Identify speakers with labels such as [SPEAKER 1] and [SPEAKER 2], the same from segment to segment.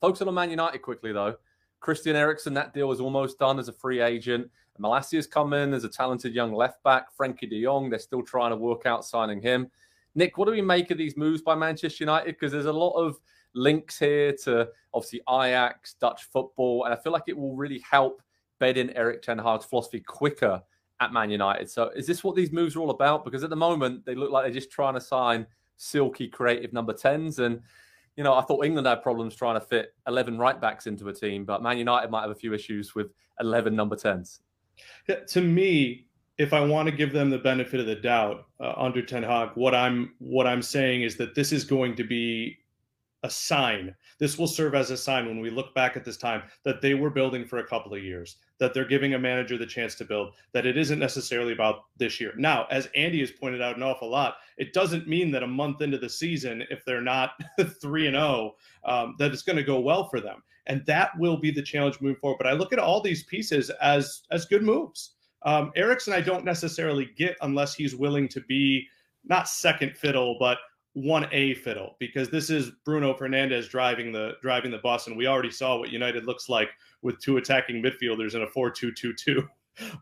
[SPEAKER 1] Focusing on Man United quickly, though. Christian Eriksen, that deal is almost done as a free agent. Malacia's come in as a talented young left back. Frankie de Jong, they're still trying to work out signing him. Nick, what do we make of these moves by Manchester United? Because there's a lot of links here to, obviously, Ajax, Dutch football, and I feel like it will really help bed in Erik Ten Hag's philosophy quicker at Man United. So is this what these moves are all about? Because at the moment, they look like they're just trying to sign silky, creative number 10s. And, you know, I thought England had problems trying to fit 11 right-backs into a team, but Man United might have a few issues with 11 number 10s.
[SPEAKER 2] Yeah, to me, if I want to give them the benefit of the doubt under Ten Hag, what I'm saying is that this is going to be a sign. This will serve as a sign when we look back at this time that they were building for a couple of years, that they're giving a manager the chance to build, that it isn't necessarily about this year. Now, as Andy has pointed out an awful lot, it doesn't mean that a month into the season, if they're not 3-0, that it's going to go well for them. And that will be the challenge moving forward. But I look at all these pieces as good moves. Eriksen, I don't necessarily get unless he's willing to be not second fiddle, but 1A fiddle, because this is Bruno Fernandes driving the bus, and we already saw what United looks like with two attacking midfielders in a 4-2-2-2.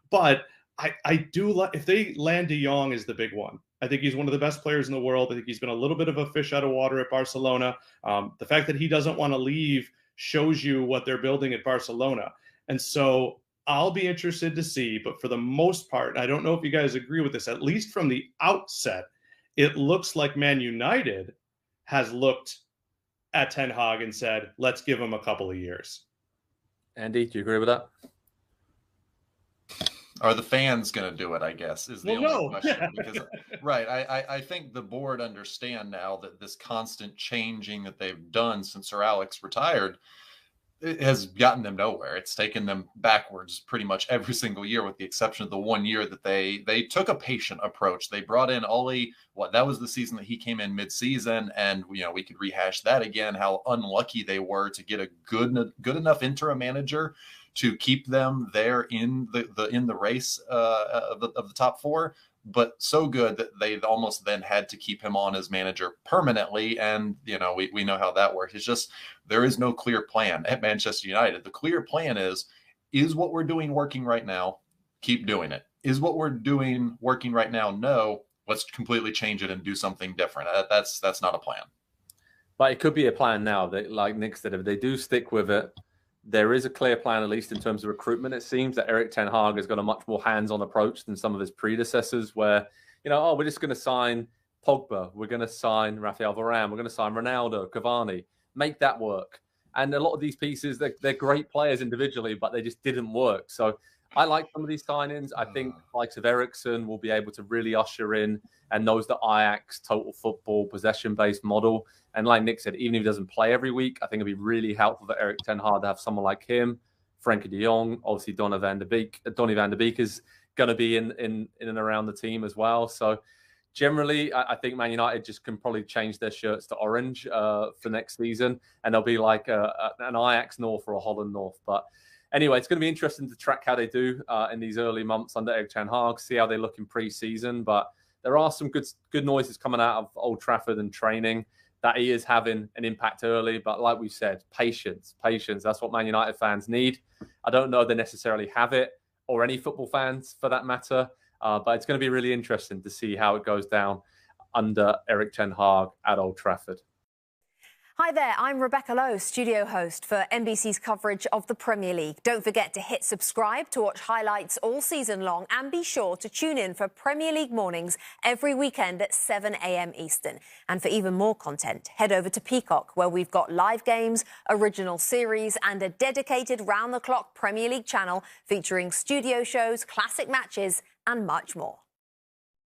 [SPEAKER 2] But I do like, if they land de Jong is the big one. I think he's one of the best players in the world. I think he's been a little bit of a fish out of water at Barcelona. The fact that he doesn't want to leave shows you what they're building at Barcelona. And so I'll be interested to see, but for the most part, I don't know if you guys agree with this, at least from the outset, it looks like Man United has looked at Ten Hag and said, let's give him a couple of years.
[SPEAKER 1] Andy, do you agree with that?
[SPEAKER 3] Are the fans going to do it, I guess, is the only question. Because, right, I think the board understand now that this constant changing that they've done since Sir Alex retired, it has gotten them nowhere. It's taken them backwards pretty much every single year, with the exception of the 1 year that they took a patient approach. They brought in Ole. That was the season that he came in mid-season, and we could rehash that again. How unlucky they were to get a good enough interim manager to keep them there in the race of the top four. But so good that they almost then had to keep him on as manager permanently. And, we know how that works. It's just, there is no clear plan at Manchester United. The clear plan is what we're doing working right now? Keep doing it. Is what we're doing working right now? No, let's completely change it and do something different. That's not a plan.
[SPEAKER 1] But it could be a plan now that, like Nick said, if they do stick with it, there is a clear plan, at least in terms of recruitment. It seems that Erik Ten Hag has got a much more hands-on approach than some of his predecessors where, we're just going to sign Pogba. We're going to sign Rafael Varane. We're going to sign Ronaldo, Cavani. Make that work. And a lot of these pieces, they're great players individually, but they just didn't work. So I like some of these signings. I think likes of Eriksen will be able to really usher in and knows the Ajax total football possession-based model. And like Nick said, even if he doesn't play every week, I think it'd be really helpful for Erik Ten Hag to have someone like him, Frankie de Jong, obviously Donny van de Beek is going to be in and around the team as well. So generally, I think Man United just can probably change their shirts to orange for next season, and they'll be like an Ajax North or a Holland North. But anyway, it's going to be interesting to track how they do in these early months under Erik Ten Hag, see how they look in pre-season. But there are some good noises coming out of Old Trafford and training that he is having an impact early. But like we said, patience. That's what Man United fans need. I don't know they necessarily have it, or any football fans for that matter. But it's going to be really interesting to see how it goes down under Erik Ten Hag at Old Trafford.
[SPEAKER 4] Hi there, I'm Rebecca Lowe, studio host for NBC's coverage of the Premier League. Don't forget to hit subscribe to watch highlights all season long, and be sure to tune in for Premier League mornings every weekend at 7 a.m. Eastern. And for even more content, head over to Peacock, where we've got live games, original series, and a dedicated round-the-clock Premier League channel featuring studio shows, classic matches, and much more.